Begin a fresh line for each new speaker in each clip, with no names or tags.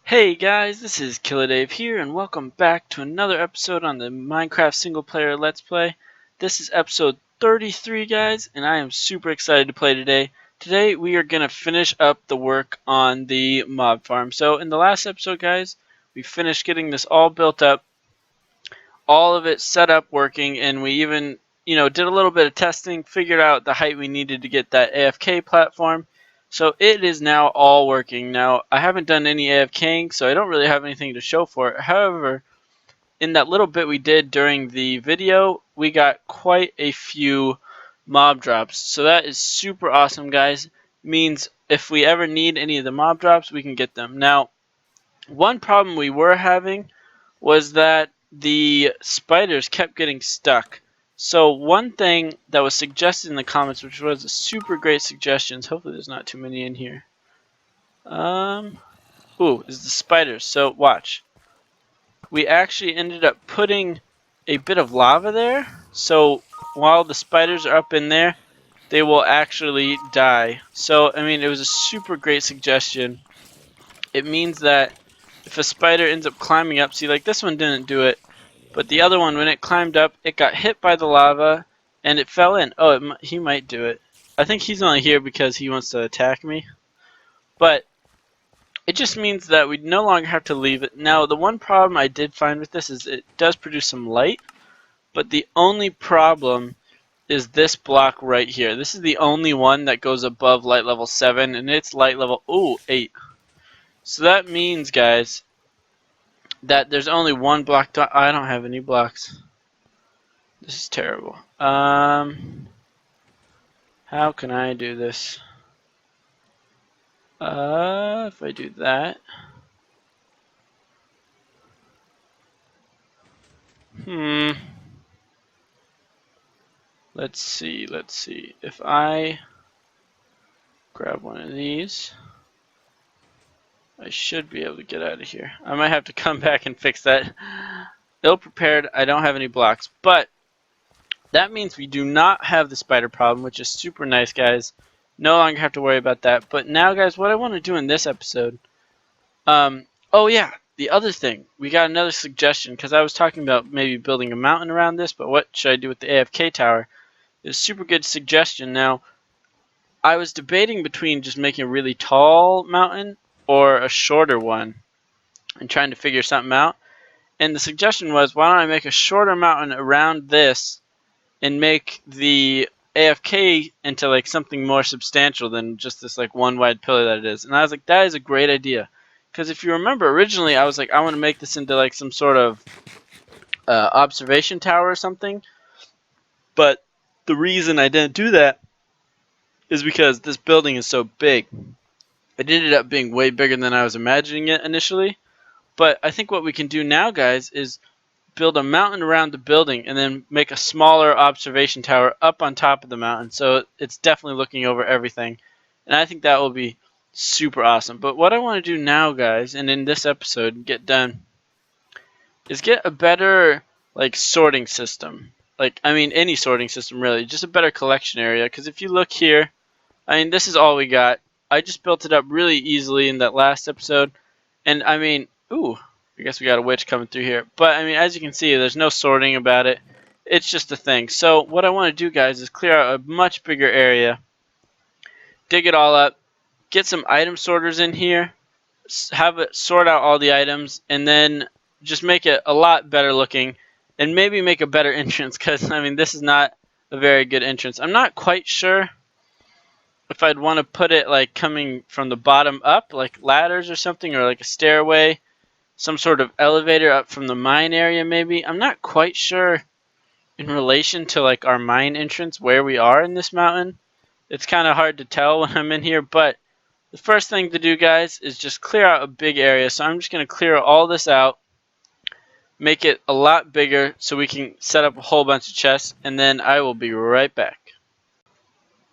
Hey guys, this is Killadave here, and welcome back to another episode on the Minecraft single player Let's Play. This is episode 33, guys, and I am super excited to play today. Today we are going to finish up the work on the mob farm. So in the last episode, guys, we finished getting this all built up, all of it set up working, and we even, did a little bit of testing, figured out the height we needed to get that AFK platform. So it is now all working. Now, I haven't done any AFKing, so I don't really have anything to show for it. However, in that little bit we did during the video, we got quite a few mob drops. So that is super awesome, guys. Means if we ever need any of the mob drops, we can get them. Now, one problem we were having was that the spiders kept getting stuck. So one thing that was suggested in the comments, which was a super great suggestion, hopefully there's not too many in here. Is the spiders. So watch. We actually ended up putting a bit of lava there. So while the spiders are up in there, they will actually die. So, I mean, it was a super great suggestion. It means that if a spider ends up climbing up, see, like this one didn't do it, but the other one, when it climbed up, it got hit by the lava, and it fell in. Oh, he might do it. I think he's only here because he wants to attack me. But it just means that we no longer have to leave it. Now, the one problem I did find with this is it does produce some light, but the only problem is this block right here. This is the only one that goes above light level 7, and it's light level 8. So that means, guys, that there's only one block. I don't have any blocks. This is terrible. How can I do this? If I do that. Let's see. If I grab one of these, I should be able to get out of here. I might have to come back and fix that. Ill prepared, I don't have any blocks, but that means we do not have the spider problem, which is super nice, guys. No longer have to worry about that. But now, guys, what I want to do in this episode, oh yeah, the other thing, we got another suggestion, because I was talking about maybe building a mountain around this, but what should I do with the AFK tower? It's a super good suggestion. Now, I was debating between just making a really tall mountain or a shorter one and trying to figure something out. And the suggestion was, why don't I make a shorter mountain around this and make the AFK into like something more substantial than just this like one wide pillar that it is. And I was like, that is a great idea. Because if you remember originally, I was like, I want to make this into like some sort of observation tower or something. But the reason I didn't do that is because this building is so big. It ended up being way bigger than I was imagining it initially. But I think what we can do now, guys, is build a mountain around the building and then make a smaller observation tower up on top of the mountain. So it's definitely looking over everything. And I think that will be super awesome. But what I want to do now, guys, and in this episode, get done, is get a better like sorting system. Like, I mean, any sorting system, really. Just a better collection area. Because if you look here, I mean, this is all we got. I just built it up really easily in that last episode. And, I mean, I guess we got a witch coming through here. But, I mean, as you can see, there's no sorting about it. It's just a thing. So, what I want to do, guys, is clear out a much bigger area. Dig it all up. Get some item sorters in here. Have it sort out all the items. And then just make it a lot better looking. And maybe make a better entrance. Because, I mean, this is not a very good entrance. I'm not quite sure if I'd want to put it like coming from the bottom up, like ladders or something, or like a stairway, some sort of elevator up from the mine area maybe. I'm not quite sure in relation to like our mine entrance where we are in this mountain. It's kind of hard to tell when I'm in here, but the first thing to do, guys, is just clear out a big area. So I'm just going to clear all this out, make it a lot bigger so we can set up a whole bunch of chests, and then I will be right back.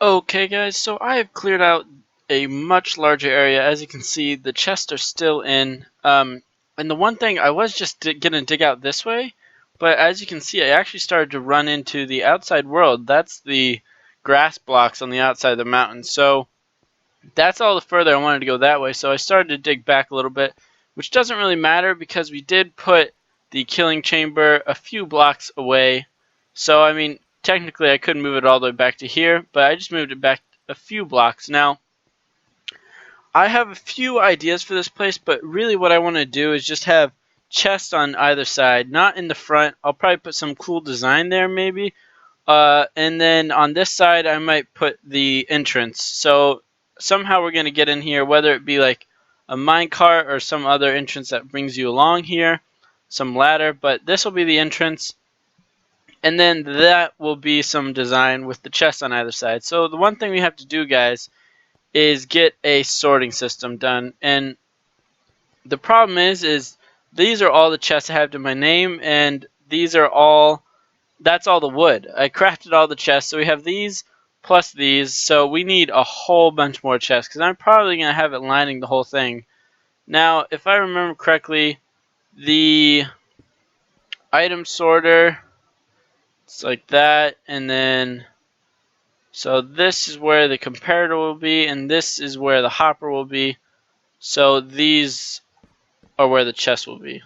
Okay, guys, so I have cleared out a much larger area. As you can see, the chests are still in. And the one thing, I was just going to dig out this way, but as you can see, I actually started to run into the outside world. That's the grass blocks on the outside of the mountain. So that's all the further I wanted to go that way. So I started to dig back a little bit, which doesn't really matter because we did put the killing chamber a few blocks away. So, I mean, technically I could move it all the way back to here, but I just moved it back a few blocks. Now, I have a few ideas for this place, but really what I want to do is just have chests on either side, not in the front. I'll probably put some cool design there maybe. And then on this side, I might put the entrance. So somehow we're going to get in here, whether it be like a minecart or some other entrance that brings you along here, some ladder, but this will be the entrance. And then that will be some design with the chests on either side. So the one thing we have to do, guys, is get a sorting system done. And the problem is these are all the chests I have to my name, and these are all, that's all the wood. I crafted all the chests, so we have these plus these, so we need a whole bunch more chests, because I'm probably going to have it lining the whole thing. Now, if I remember correctly, the item sorter, it's like that, and then, so this is where the comparator will be, and this is where the hopper will be, so these are where the chest will be.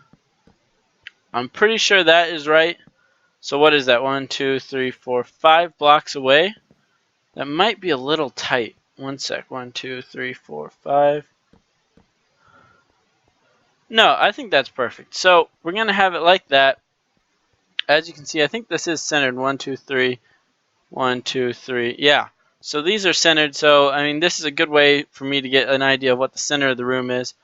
I'm pretty sure that is right. So what is that? 1, 2, 3, 4, 5 blocks away. That might be a little tight. One sec. 1, 2, 3, 4, 5. No, I think that's perfect. So we're going to have it like that. As you can see, I think this is centered. 1, 2, 3. 1, 2, 3. Yeah. So these are centered. So, I mean, this is a good way for me to get an idea of what the center of the room is.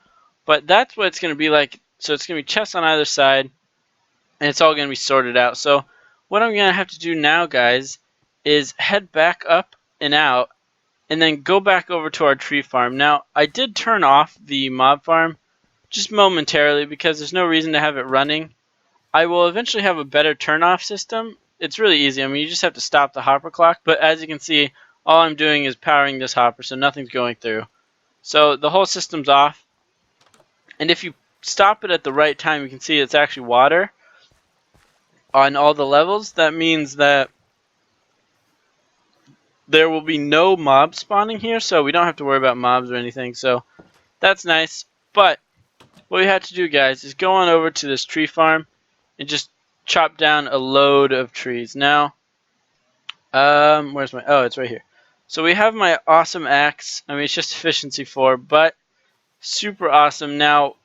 But that's what it's going to be like. So it's going to be chests on either side. And it's all going to be sorted out. So what I'm going to have to do now, guys, is head back up and out, and then go back over to our tree farm. Now, I did turn off the mob farm just momentarily because there's no reason to have it running. I will eventually have a better turn-off system. It's really easy. I mean, you just have to stop the hopper clock. But as you can see, all I'm doing is powering this hopper, so nothing's going through. So the whole system's off. And if you stop it at the right time, you can see it's actually water on all the levels. That means that there will be no mob spawning here, so we don't have to worry about mobs or anything. So that's nice. But what we have to do, guys, is go on over to this tree farm and just chop down a load of trees. Now, where's my, oh, it's right here. So we have my awesome axe. I mean, it's just efficiency 4, but super awesome. Now,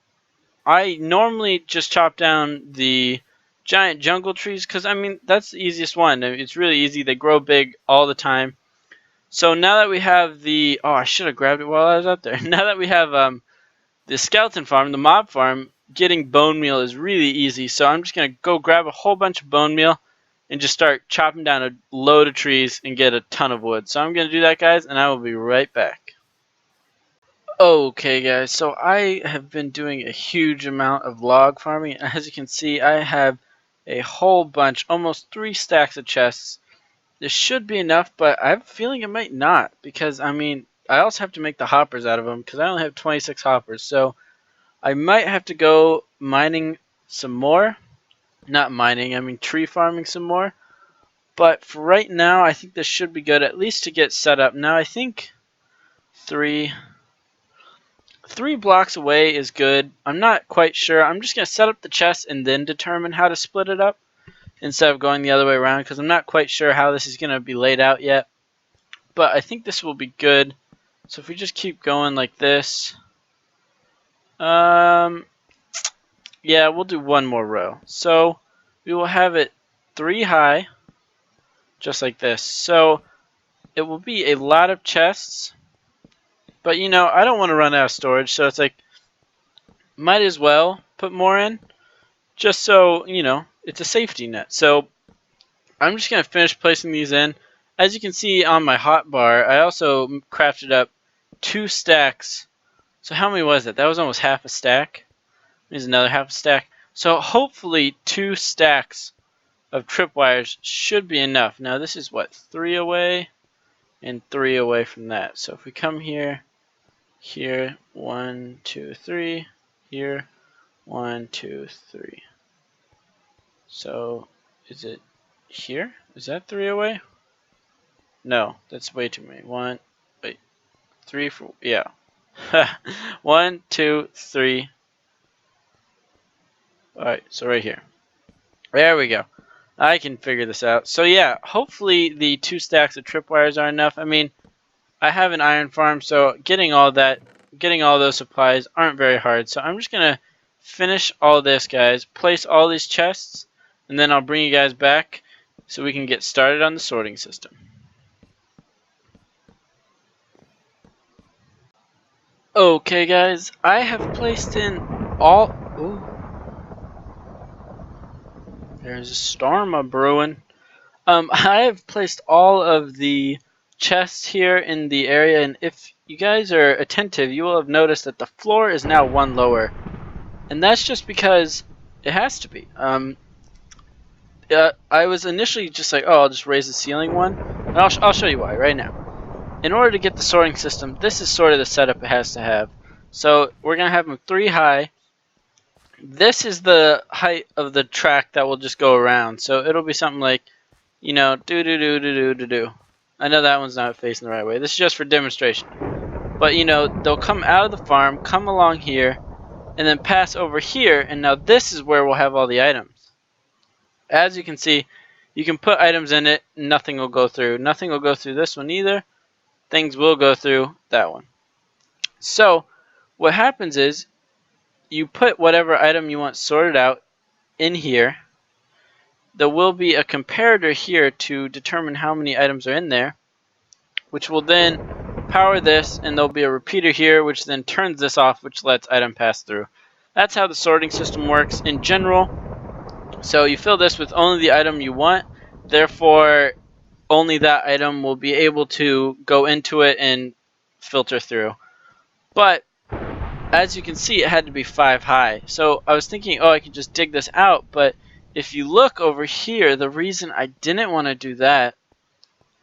I normally just chop down the giant jungle trees because, I mean, that's the easiest one. I mean, it's really easy. They grow big all the time. So now that we have the, oh, I should have grabbed it while I was out there. Now that we have the skeleton farm, the mob farm, getting bone meal is really easy. So I'm just going to go grab a whole bunch of bone meal and just start chopping down a load of trees and get a ton of wood. So I'm going to do that, guys, and I will be right back. Okay, guys, so I have been doing a huge amount of log farming. As you can see, I have a whole bunch, almost 3 stacks of chests. This should be enough, but I have a feeling it might not because, I mean, I also have to make the hoppers out of them because I only have 26 hoppers. So I might have to go mining some more. Not mining, I mean tree farming some more. But for right now, I think this should be good, at least to get set up. Now, I think three blocks away is good. I'm not quite sure. I'm just going to set up the chest and then determine how to split it up, instead of going the other way around, because I'm not quite sure how this is going to be laid out yet. But I think this will be good. So if we just keep going like this, yeah, we'll do one more row. So we will have it 3 high, just like this. So it will be a lot of chests, but you know, I don't want to run out of storage, so it's like, might as well put more in, just so, you know, it's a safety net. So I'm just going to finish placing these in. As you can see on my hotbar, I also crafted up 2 stacks. So how many was it? That was almost half a stack. Here's another half a stack. So hopefully 2 stacks of tripwires should be enough. Now this is what, 3 away and 3 away from that. So if we come here, here, 1, 2, 3, here, 1, 2, 3. So is it here? Is that 3 away? No, that's way too many. 1, wait, 3, 4, yeah. 1, 2, 3, Alright, so right here. There we go. I can figure this out. So yeah, hopefully the 2 stacks of tripwires are enough. I mean, I have an iron farm, so getting all those supplies aren't very hard. So I'm just gonna finish all this, guys, place all these chests, and then I'll bring you guys back so we can get started on the sorting system. Okay, guys, I have placed in all... Ooh, there's a storm a-brewing. I have placed all of the chests here in the area, and if you guys are attentive, you will have noticed that the floor is now 1 lower. And that's just because it has to be. I was initially just like, oh, I'll just raise the ceiling 1. And I'll show you why right now. In order to get the sorting system, this is sort of the setup it has to have. So we're going to have them 3 high. This is the height of the track that will just go around. So it'll be something like, you know, do. I know that one's not facing the right way. This is just for demonstration. But, you know, they'll come out of the farm, come along here, and then pass over here, and now this is where we'll have all the items. As you can see, you can put items in it, nothing will go through. Nothing will go through this one either. Things will go through that one. So, what happens is, you put whatever item you want sorted out in here. There will be a comparator here to determine how many items are in there, which will then power this, and there'll be a repeater here which then turns this off, which lets item pass through. That's how the sorting system works in general. So you fill this with only the item you want, therefore only that item will be able to go into it and filter through. But as you can see, it had to be 5 high. So I was thinking, oh, I could just dig this out, but if you look over here, the reason I didn't want to do that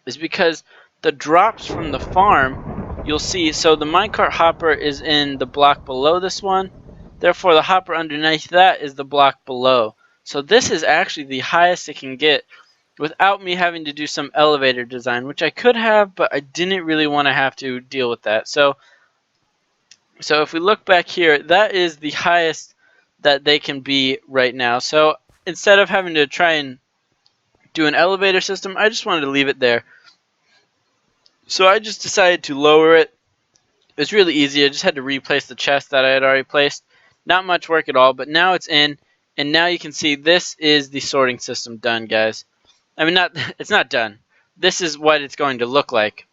is because the drops from the farm, you'll see, so the minecart hopper is in the block below this one, therefore the hopper underneath that is the block below. So this is actually the highest it can get without me having to do some elevator design, which I could have, but I didn't really want to have to deal with that. So if we look back here, that is the highest that they can be right now. So instead of having to try and do an elevator system, I just wanted to leave it there. So I just decided to lower it. It was really easy. I just had to replace the chest that I had already placed. Not much work at all, but now it's in. And now you can see this is the sorting system done, guys. I mean, it's not done. This is what it's going to look like.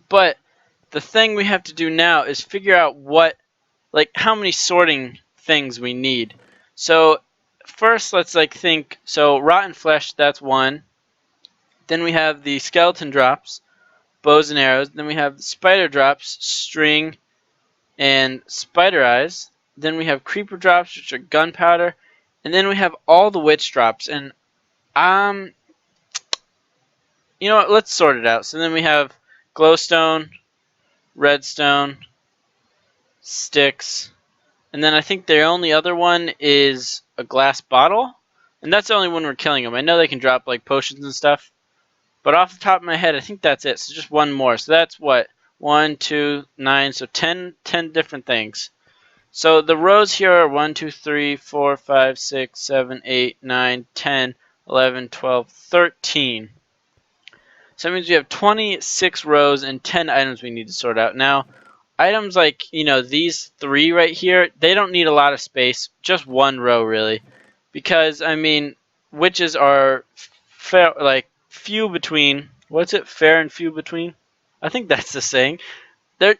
But the thing we have to do now is figure out how many sorting things we need. So first, let's think. So rotten flesh, that's 1. Then we have the skeleton drops, bows and arrows. Then we have the spider drops, string, and spider eyes. Then we have creeper drops, which are gunpowder. And then we have all the witch drops. And you know what? Let's sort it out. So then we have glowstone, redstone, sticks, and then I think the only other one is a glass bottle. And that's the only one we're killing them. I know they can drop like potions and stuff. But off the top of my head, I think that's it. So just one more. So that's what? 1, 2, 9. So 10 different things. So the rows here are 1, 2, 3, 4, 5, 6, 7, 8, 9, 10, 11, 12, 13. So that means we have 26 rows and 10 items we need to sort out. Now, items like, these 3 right here, they don't need a lot of space. Just 1 row, really. Because, I mean, witches are few between. What's it? Fair and few between? I think that's the saying.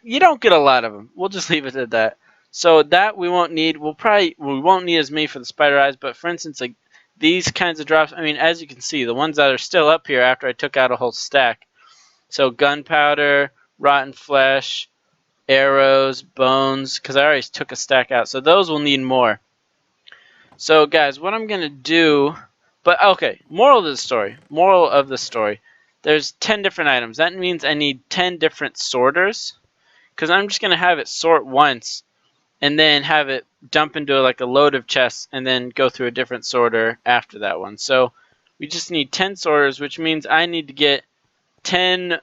You don't get a lot of them. We'll just leave it at that. So that we won't need. We won't need as many for the spider eyes. But for instance, like these kinds of drops. I mean, as you can see, the ones that are still up here after I took out a whole stack. So gunpowder, rotten flesh, arrows, bones. Because I already took a stack out. So those will need more. So guys, what I'm gonna do. But okay, moral of the story. There's 10 different items. That means I need 10 different sorters. Because I'm just going to have it sort once. And then have it dump into like a load of chests. And then go through a different sorter after that one. So we just need 10 sorters. Which means I need to get 10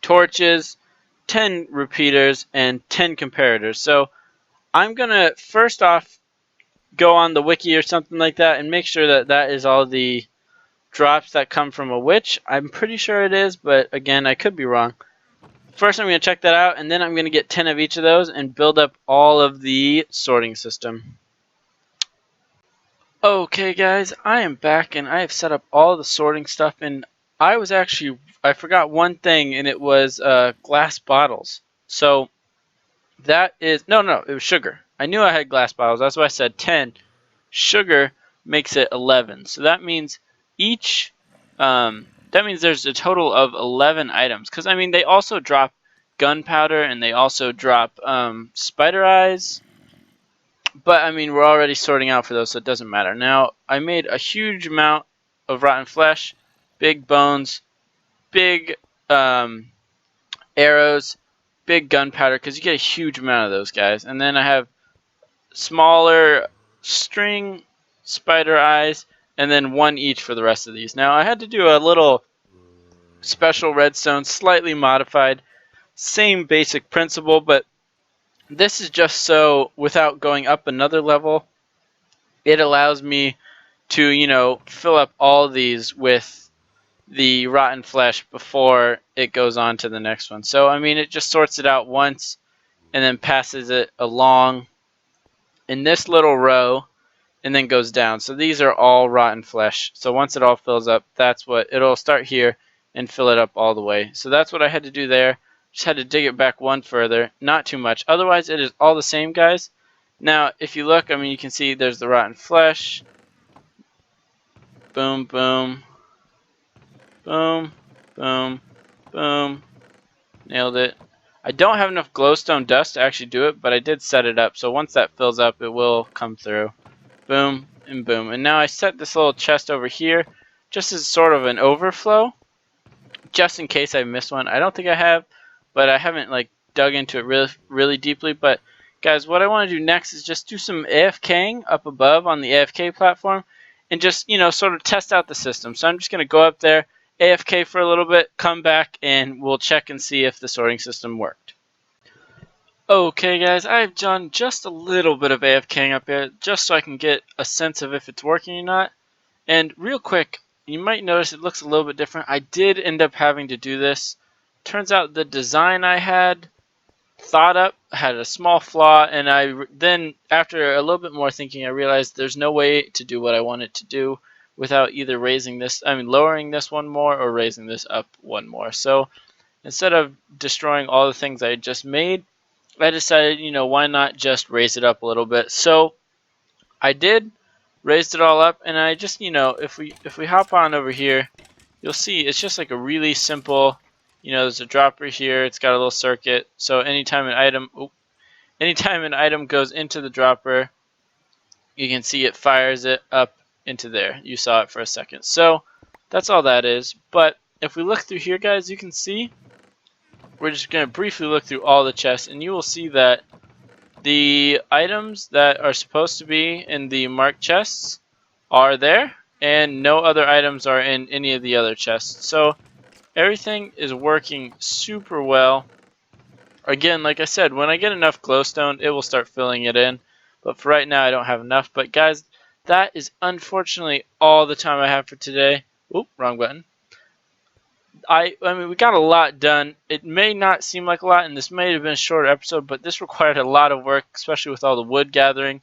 torches, 10 repeaters, and 10 comparators. So I'm going to first off go on the wiki or something like that and make sure that that is all the drops that come from a witch. I'm pretty sure it is, but again, I could be wrong. First, I'm going to check that out, and then I'm going to get 10 of each of those and build up all of the sorting system. Okay, guys, I am back, and I have set up all the sorting stuff, and I forgot one thing, and it was glass bottles. So that is, no, it was sugar. I knew I had glass bottles. That's why I said 10. Sugar makes it 11. So that means that means there's a total of 11 items. Because, I mean, they also drop gunpowder and they also drop spider eyes. But, I mean, we're already sorting out for those, so it doesn't matter. Now, I made a huge amount of rotten flesh, big bones, big arrows, big gunpowder, because you get a huge amount of those guys. And then I have smaller string, spider eyes, and then one each for the rest of these. Now, I had to do a little special redstone, slightly modified, same basic principle, but this is just so without going up another level, it allows me to, fill up all these with the rotten flesh before it goes on to the next one. So, I mean, it just sorts it out once and then passes it along in this little row and then goes down. So these are all rotten flesh. So once it all fills up, it'll start here and fill it up all the way. So that's what I had to do there. Just had to dig it back one further, not too much. Otherwise, it is all the same, guys. Now, if you look, I mean, you can see there's the rotten flesh. Boom, boom, boom, boom, boom. Nailed it. I don't have enough glowstone dust to actually do it, but I did set it up. So once that fills up, it will come through. Boom and boom. And now I set this little chest over here just as sort of an overflow, just in case I missed one. I don't think I have, but I haven't like dug into it really deeply. But guys, what I want to do next is just do some AFKing up above on the AFK platform and just, sort of test out the system. So I'm just going to go up there, AFK for a little bit, come back, and we'll check and see if the sorting system worked. Okay, guys, I've done just a little bit of AFKing up here just so I can get a sense of if it's working or not. And real quick, you might notice it looks a little bit different. I did end up having to do this. Turns out the design I had thought up had a small flaw, and then after a little bit more thinking, I realized there's no way to do what I wanted to do without either lowering this one more or raising this up one more. So instead of destroying all the things I had just made, I decided, why not just raise it up a little bit. So I did, raised it all up, and I just, if we hop on over here, you'll see it's just like a really simple, there's a dropper here. It's got a little circuit. So anytime an item goes into the dropper, you can see it fires it up into there. You saw it for a second. So that's all that is. But if we look through here, guys, you can see we're just going to briefly look through all the chests, and you will see that the items that are supposed to be in the marked chests are there, and no other items are in any of the other chests. So everything is working super well. Again, like I said, when I get enough glowstone, it will start filling it in. But for right now, I don't have enough. But guys, that is unfortunately all the time I have for today. Oop, wrong button. I mean, we got a lot done. It may not seem like a lot, and this may have been a shorter episode, but this required a lot of work, especially with all the wood gathering,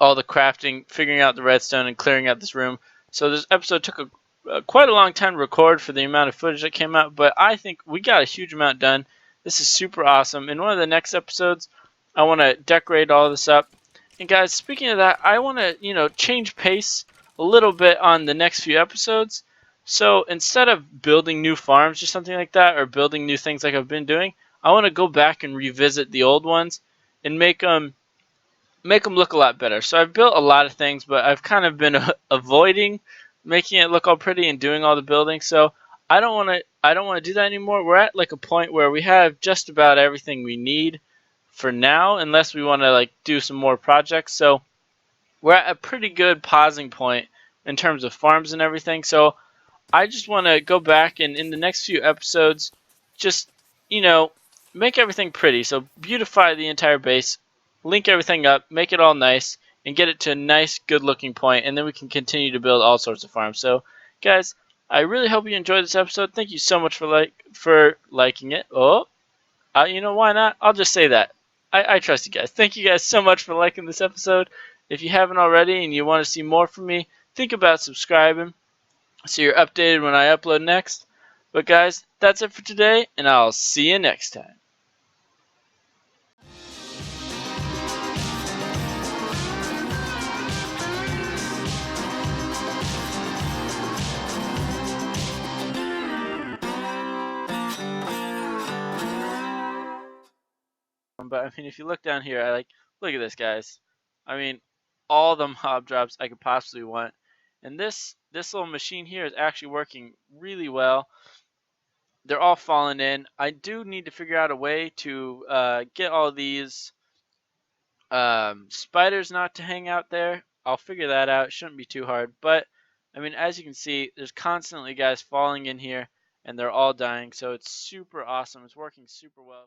all the crafting, figuring out the redstone, and clearing out this room. So this episode took quite a long time to record for the amount of footage that came out, but I think we got a huge amount done. This is super awesome. In one of the next episodes, I want to decorate all this up. And guys, speaking of that, I want to, change pace a little bit on the next few episodes. So instead of building new farms or something like that, or building new things like I've been doing, I want to go back and revisit the old ones and make them look a lot better. So I've built a lot of things, but I've kind of been avoiding making it look all pretty and doing all the building. So I don't want to do that anymore. We're at like a point where we have just about everything we need for now, unless we want to like do some more projects. So we're at a pretty good pausing point in terms of farms and everything. So I just want to go back and in the next few episodes, just, make everything pretty. So beautify the entire base, link everything up, make it all nice, and get it to a nice, good-looking point, and then we can continue to build all sorts of farms. So, guys, I really hope you enjoyed this episode. Thank you so much for liking it. Oh, you know, why not? I'll just say that. I trust you guys. Thank you guys so much for liking this episode. If you haven't already and you want to see more from me, think about subscribing so you're updated when I upload next. But guys, that's it for today, and I'll see you next time. But I mean, if you look down here, look at this, guys. I mean, all the mob drops I could possibly want, and this little machine here is actually working really well. They're all falling in. I do need to figure out a way to get all these spiders not to hang out there. I'll figure that out. It shouldn't be too hard. But I mean, as you can see, there's constantly guys falling in here, and they're all dying. So it's super awesome. It's working super well.